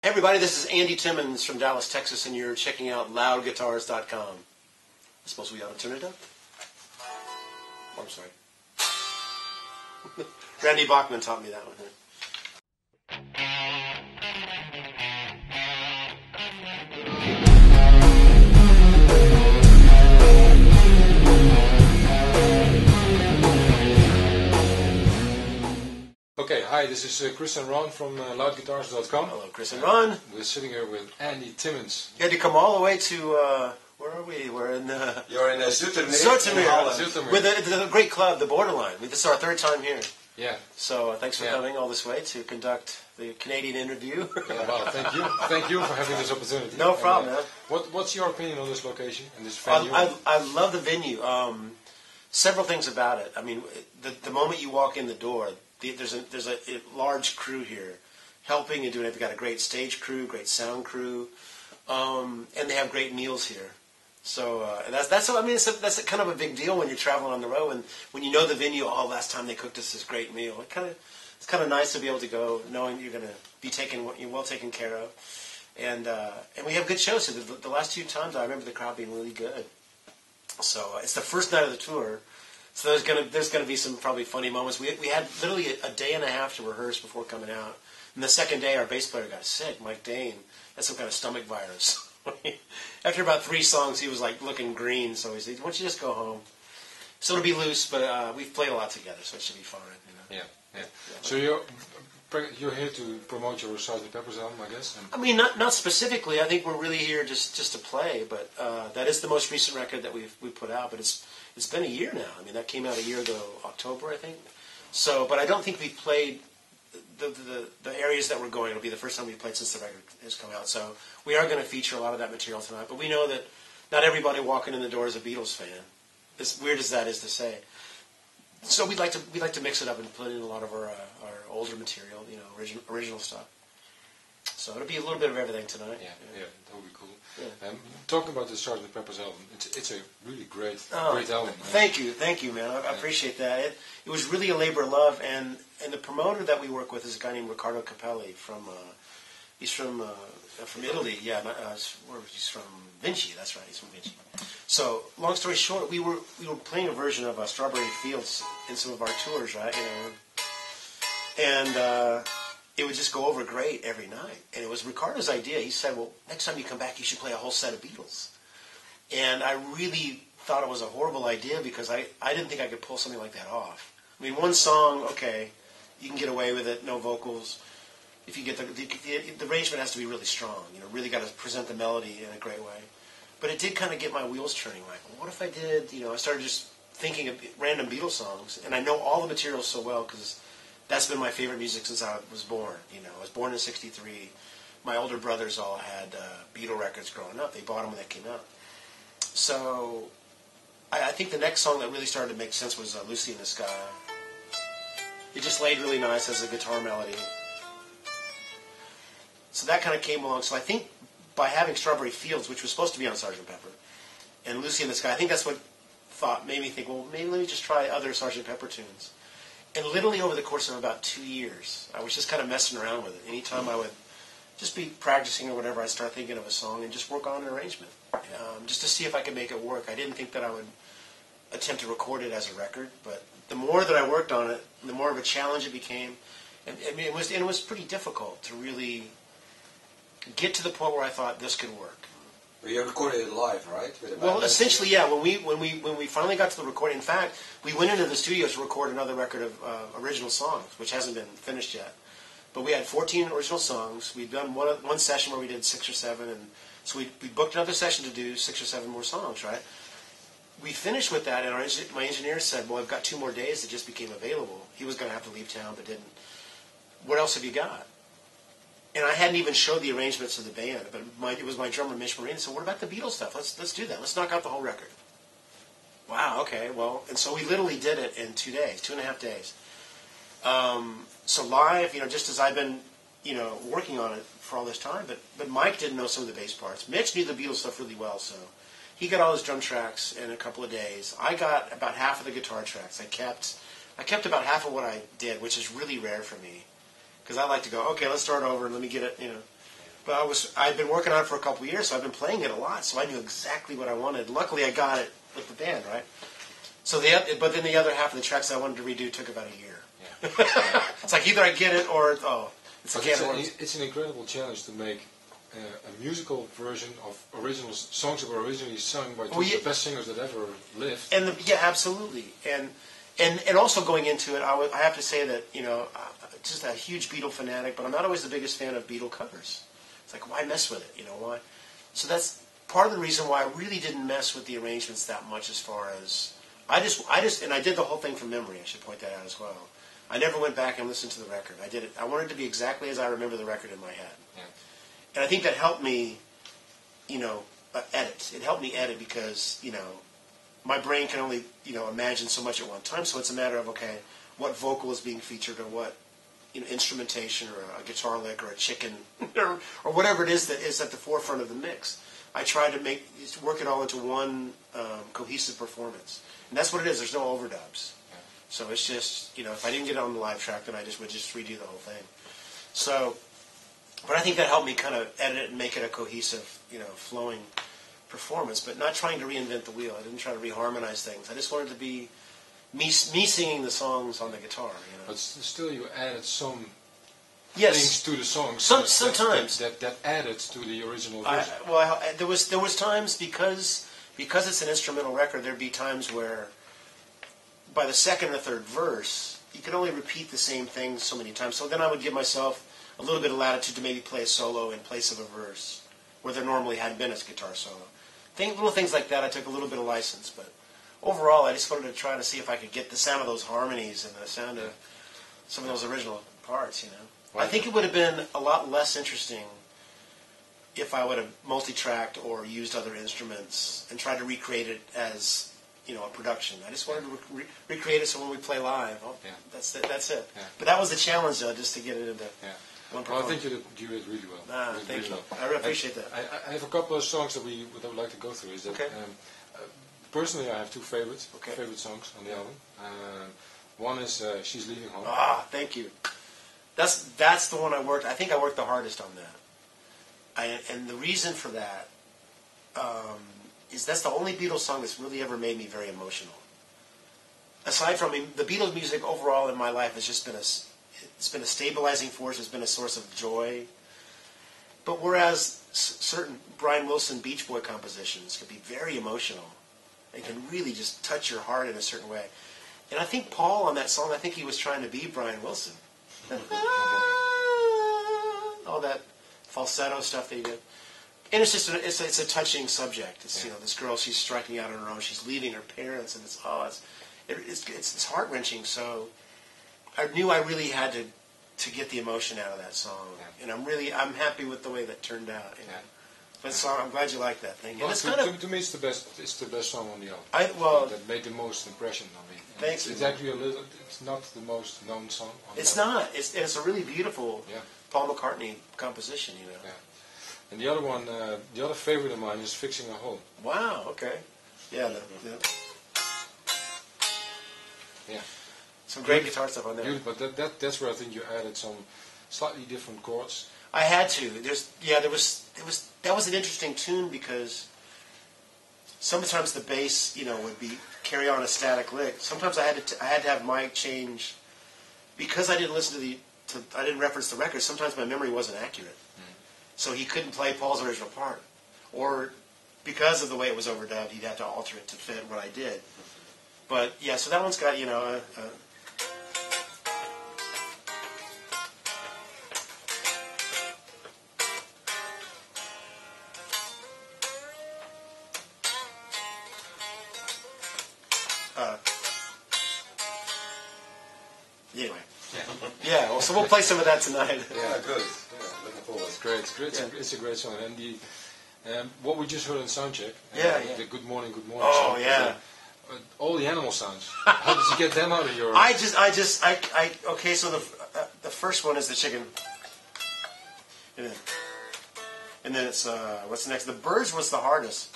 Hey everybody, this is Andy Timmons from Dallas, Texas, and you're checking out loudguitars.com. I suppose we ought to turn it up. Oh, I'm sorry. Randy Bachman taught me that one. Okay, hi, this is Chris and Ron from loudguitars.com. Hello, Chris and Ron. We're sitting here with Andy Timmons. You had to come all the way to, where are we? We're in... You're in Zoetermeer. Zoetermeer. With a great club, the Borderline. This is our third time here. Yeah. So thanks for coming all this way to conduct the Canadian interview. Yeah, well, thank you. Thank you for having this opportunity. No problem, man. What's your opinion on this location and this venue? I love the venue. Several things about it. I mean, the moment you walk in the door, there's a large crew here helping and doing it. They've got a great stage crew, great sound crew, and they have great meals here. So that's a kind of a big deal when you're traveling on the road, and when you know the venue. Oh, last time they cooked us this great meal. It's kind of nice to be able to go knowing you're going to be you're well taken care of, and we have good shows. So the last two times I remember the crowd being really good. So it's the first night of the tour. So there's gonna be some probably funny moments. We had literally a day and a half to rehearse before coming out. And the second day, our bass player got sick. Mike Dane had some kind of stomach virus. After about 3 songs, he was like looking green. So he said, "Why don't you just go home?" So it'll be loose, but we've played a lot together, so it should be fine. You know? Yeah. So you're here to promote your Sgt. Pepper's album, I guess. I mean, not specifically. I think we're really here just to play. But that is the most recent record that we put out. But it's been a year now. I mean, that came out a year ago, October, I think. So, but I don't think we've played the areas that we're going. It'll be the first time we've played since the record has come out. So we are going to feature a lot of that material tonight. But we know that not everybody walking in the door is a Beatles fan. As weird as that is to say. So we'd like to mix it up and put in a lot of our older material, you know, original stuff. So it'll be a little bit of everything tonight. Yeah, that would be cool. Yeah. Talking about the Sgt. Pepper's album, it's a really great album. Thank you, man. I appreciate that. It was really a labor of love, and the promoter that we work with is a guy named Riccardo Capelli he's from Italy. Yeah, he's from Vinci. That's right, he's from Vinci. So long story short, we were playing a version of Strawberry Fields in some of our tours, right? You know, and it would just go over great every night. And it was Ricardo's idea. He said, well, next time you come back, you should play a whole set of Beatles. And I really thought it was a horrible idea because I didn't think I could pull something like that off. I mean, one song, okay, you can get away with it, no vocals. If you get the arrangement has to be really strong, you know, really got to present the melody in a great way. But it did kind of get my wheels turning, like, well, what if I did, you know, I started just thinking of random Beatles songs, and I know all the material so well because that's been my favorite music since I was born. You know, I was born in '63. My older brothers all had Beatle records growing up. They bought them when they came out. So I think the next song that really started to make sense was Lucy in the Sky. It just laid really nice as a guitar melody. So that kind of came along. So I think by having Strawberry Fields, which was supposed to be on Sgt. Pepper, and Lucy in the Sky, I think that's what made me think, well, maybe let me just try other Sgt. Pepper tunes. And literally over the course of about 2 years, I was just kind of messing around with it. Anytime I would just be practicing or whatever, I'd start thinking of a song and just work on an arrangement, just to see if I could make it work. I didn't think that I would attempt to record it as a record, but the more that I worked on it, the more of a challenge it became. And I mean, it was pretty difficult to really get to the point where I thought this could work. You recorded it live, right? Well, essentially, yeah. When we finally got to the recording, in fact, we went into the studio to record another record of original songs, which hasn't been finished yet. But we had 14 original songs. We'd done one session where we did 6 or 7, and so we booked another session to do 6 or 7 more songs, right? We finished with that, and my engineer said, "Well, I've got 2 more days that just became available." He was going to have to leave town, but didn't. What else have you got? And I hadn't even showed the arrangements of the band, but it was my drummer, Mitch Marine. So what about the Beatles stuff? Let's do that. Let's knock out the whole record. Wow, okay, well, and so we literally did it in 2 days, 2.5 days. So live, you know, just as I've been, you know, working on it for all this time, but Mike didn't know some of the bass parts. Mitch knew the Beatles stuff really well, so he got all his drum tracks in a couple of days. I got about half of the guitar tracks. I kept about half of what I did, which is really rare for me. Because I like to go, okay, let's start over and let me get it, you know. But I'd been working on it for a couple of years, so I've been playing it a lot, so I knew exactly what I wanted. Luckily, I got it with the band, right? So but then the other half of the tracks I wanted to redo took about a year. Yeah. It's like either I get it or It's an incredible challenge to make a musical version of original songs that were originally sung by two of the best singers that ever lived. And absolutely. And also going into it, I have to say that, just a huge Beatle fanatic, but I'm not always the biggest fan of Beatle covers. It's like, why mess with it? Why? So that's part of the reason why I really didn't mess with the arrangements that much. As far as I did the whole thing from memory. I should point that out as well. I never went back and listened to the record. I did it. I wanted it to be exactly as I remember the record in my head. Yeah. And I think that helped me, edit. It helped me edit because, my brain can only, imagine so much at one time. So it's a matter of, okay, what vocal is being featured or what, instrumentation or a guitar lick or a chicken or whatever it is that is at the forefront of the mix. I try to work it all into one cohesive performance. And that's what it is. There's no overdubs. Yeah. So it's just, if I didn't get it on the live track, then I would just redo the whole thing. So, but I think that helped me kind of edit it and make it a cohesive, flowing performance, but not trying to reinvent the wheel. I didn't try to reharmonize things. I just wanted to be me singing the songs on the guitar. But still, you added some yes. things to the songs. Sometimes that added to the original version. There was times because it's an instrumental record. There'd be times where by the second or third verse, you could only repeat the same thing so many times. So then I would give myself a little bit of latitude to maybe play a solo in place of a verse where there normally hadn't been a guitar solo. Little things like that, I took a little bit of license, but overall, I just wanted to try to see if I could get the sound of those harmonies and the sound of some of those original parts, Well, I think it would have been a lot less interesting if I would have multi-tracked or used other instruments and tried to recreate it as, a production. I just wanted to recreate it so when we play live, that's it. Yeah. But that was the challenge, though, just to get it into one performance. Well, I think you did really well. Thank you. I really appreciate that. I have a couple of songs that we would like to go through. Okay. Personally, I have two favorite songs on the album. One is She's Leaving Home. Thank you. That's the one I worked. I think I worked the hardest on that. And the reason for that is that's the only Beatles song that's really ever made me very emotional. Aside from the Beatles music overall in my life has just been it's been a stabilizing force. It's been a source of joy. But whereas certain Brian Wilson Beach Boy compositions can be very emotional, they can really just touch your heart in a certain way. And I think Paul on that song, I think he was trying to be Brian Wilson. All that falsetto stuff that he did. And it's just it's a touching subject. It's this girl, she's striking out on her own. She's leaving her parents, and it's heart wrenching. So I knew I really had to get the emotion out of that song, and I'm happy with the way that turned out. But I'm glad you like that thing. Well, to me, it's the best song on the album. That made the most impression on me. Thanks. It's actually it's not the most known song. It's not. It's a really beautiful Paul McCartney composition. Yeah. And the other one, the other favorite of mine is Fixing a Home. Wow. Okay. Yeah. Yeah. Some great guitar stuff on there. But that's where I think you added some slightly different chords. I had to. That was an interesting tune because sometimes the bass, would carry on a static lick. Sometimes I had to have Mike change because I didn't I didn't reference the record. Sometimes my memory wasn't accurate, so he couldn't play Paul's original part, or because of the way it was overdubbed, he'd have to alter it to fit what I did. But so that one's got Anyway. Yeah, well, so we'll play some of that tonight. Yeah, good. Yeah, looking forward. It's great. It's a great song. And what we just heard in Soundcheck, the Good Morning Oh, song, yeah. All the animal sounds. How did you get them out of your... Okay, so the first one is the chicken. And then it's, what's next? The birds was the hardest.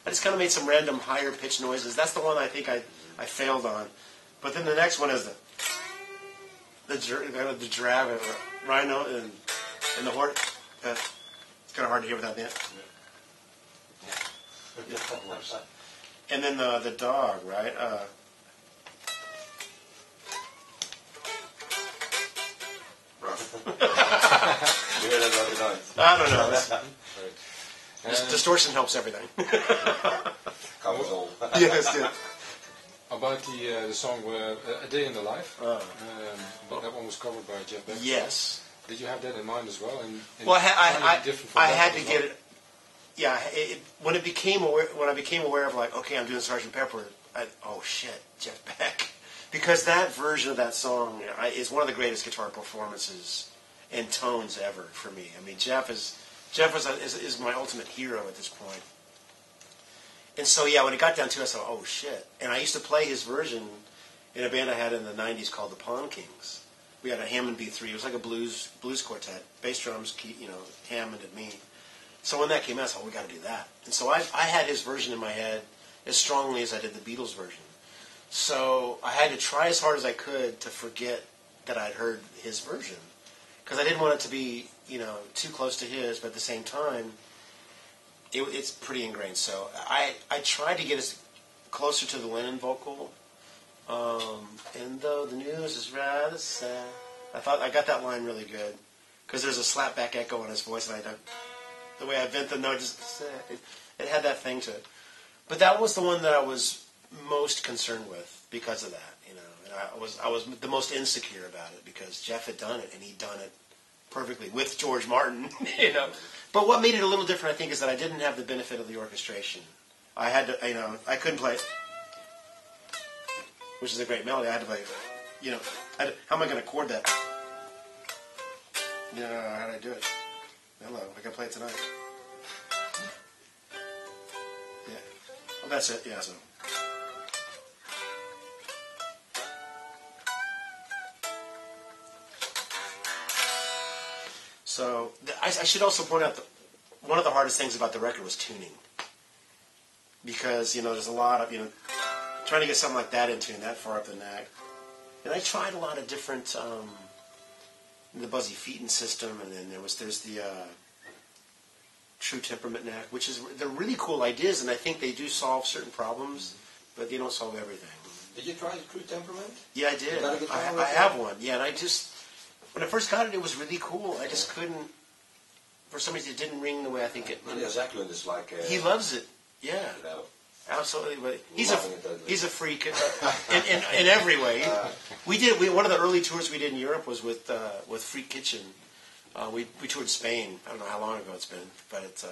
I just kind of made some random higher pitched noises. That's the one I think I failed on. But then the next one is the giraffe, rhino, and the horse. It's kind of hard to hear without that. Yeah. And then the dog, right? You hear that every night. I don't know. Distortion helps everything. Covers all. Yes, yeah. About the song A Day in the Life, but that one was covered by Jeff Beck. Yes. Did you have that in mind as well? Well, I had to get it. Yeah, when I became aware of like, okay, I'm doing Sgt. Pepper. Oh shit, Jeff Beck, because that version of that song is one of the greatest guitar performances and tones ever for me. I mean, Jeff is my ultimate hero at this point. And so yeah, when it got down to it, I thought, oh shit. And I used to play his version in a band I had in the '90s called the Pawn Kings. We had a Hammond B3. It was like a blues quartet, bass drums, Hammond and me. So when that came out, I thought, we got to do that. And so I had his version in my head as strongly as I did the Beatles version. So I had to try as hard as I could to forget that I'd heard his version, because I didn't want it to be, too close to his, but at the same time, it's pretty ingrained. So I tried to get as closer to the Lennon vocal. And though the news is rather sad, I thought I got that line really good, because there's a slapback echo on his voice, and the way I bent the note, it had that thing to it. But that was the one that I was most concerned with because of that, And I was the most insecure about it because Jeff had done it, and he'd done it perfectly with George Martin, But what made it a little different, I think, is that I didn't have the benefit of the orchestration. I had to, I couldn't play, which is a great melody. I had to play, how am I going to chord that? How do I do it? Hello, I can play it tonight. Yeah. Well, that's it. Yeah, so. So, I should also point out that one of the hardest things about the record was tuning. Because, there's a lot of, trying to get something like that in tune, that far up the neck. And I tried a lot of different, the Buzzy Featon system, and then there's the True Temperament neck, they're really cool ideas, and I think they do solve certain problems, but they don't solve everything. Did you try the True Temperament? Yeah, I did. I have one. Yeah, and when I first got it, it was really cool. I just couldn't, for some reason, it didn't ring the way I think it. Yes, Eklund is like. He loves it. Yeah. Absolutely, but he's a freak in every way. One of the early tours we did in Europe was with Freak Kitchen. We toured Spain. I don't know how long ago it's been, but it's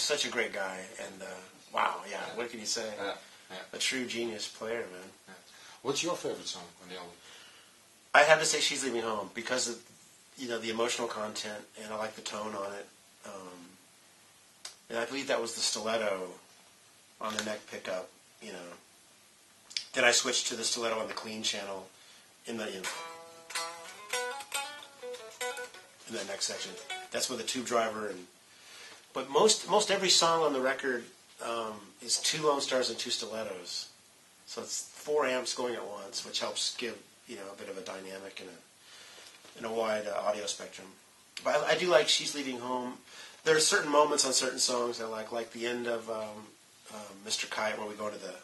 such a great guy, and wow, yeah. What can you say? A true genius player, man. Yeah. What's your favorite song on the album? I have to say "She's Leaving Home" because of the emotional content, and I like the tone on it, and I believe that was the stiletto on the neck pickup, Then I switched to the stiletto on the clean channel in that next section. That's with a tube driver, but most every song on the record is 2 Lone Stars and 2 stilettos, so it's 4 amps going at once, which helps give a bit of a dynamic and a wide audio spectrum. But I do like "She's Leaving Home." There are certain moments on certain songs I like the end of Mr. Kite, where we go to the...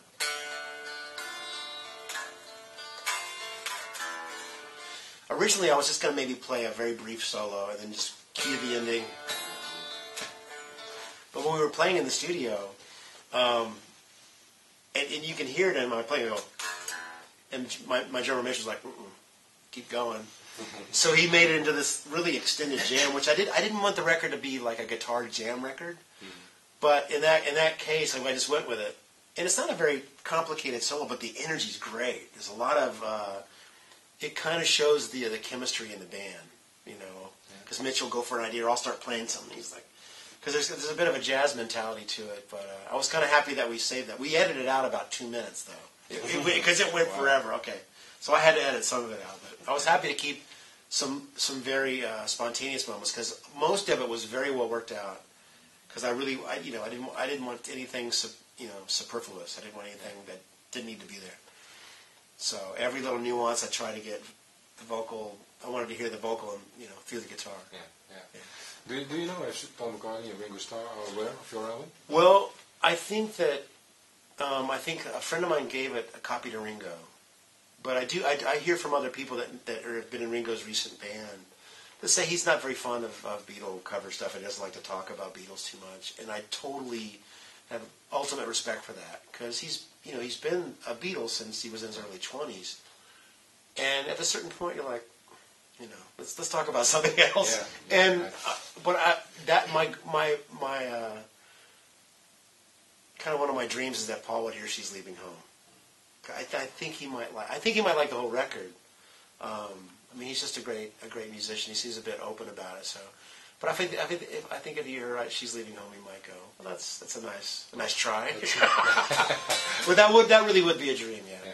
Originally, I was just going to maybe play a very brief solo and then just cue the ending. But when we were playing in the studio, and you can hear it in my playing, and my drummer Mitch was like, keep going. So he made it into this really extended jam, which I didn't want the record to be like a guitar jam record. But in that case, I just went with it. And it's not a very complicated solo, but the energy's great. There's a lot of... it kind of shows the chemistry in the band, Because Mitch will go for an idea, or I'll start playing something. He's like... Because there's a bit of a jazz mentality to it. But I was kind of happy that we saved that. We edited out about 2 minutes, though. Because it went forever. Okay. So I had to edit some of it out. But I was happy to keep some very spontaneous moments, because most of it was very well worked out. Because I didn't want anything superfluous. I didn't want anything that didn't need to be there. So every little nuance I tried to get the vocal. I wanted to hear the vocal and feel the guitar. Yeah. Do you know if Paul McCartney and Ringo Starr are aware of your album? Well, I think that a friend of mine gave a copy to Ringo, but I hear from other people that have been in Ringo's recent band that say he's not very fond of Beatle cover stuff and doesn't like to talk about Beatles too much, and I totally have ultimate respect for that because he's been a Beatle since he was in his early 20s, and at a certain point you're like, let's talk about something else. Yeah. And my kind of one of my dreams is that Paul would hear "She's Leaving Home." I think he might like. I think he might like the whole record. He's just a great musician. He seems a bit open about it. So, but I think if you hear "She's Leaving Home," he might go, "Well, that's a nice try." But that really would be a dream. Yeah.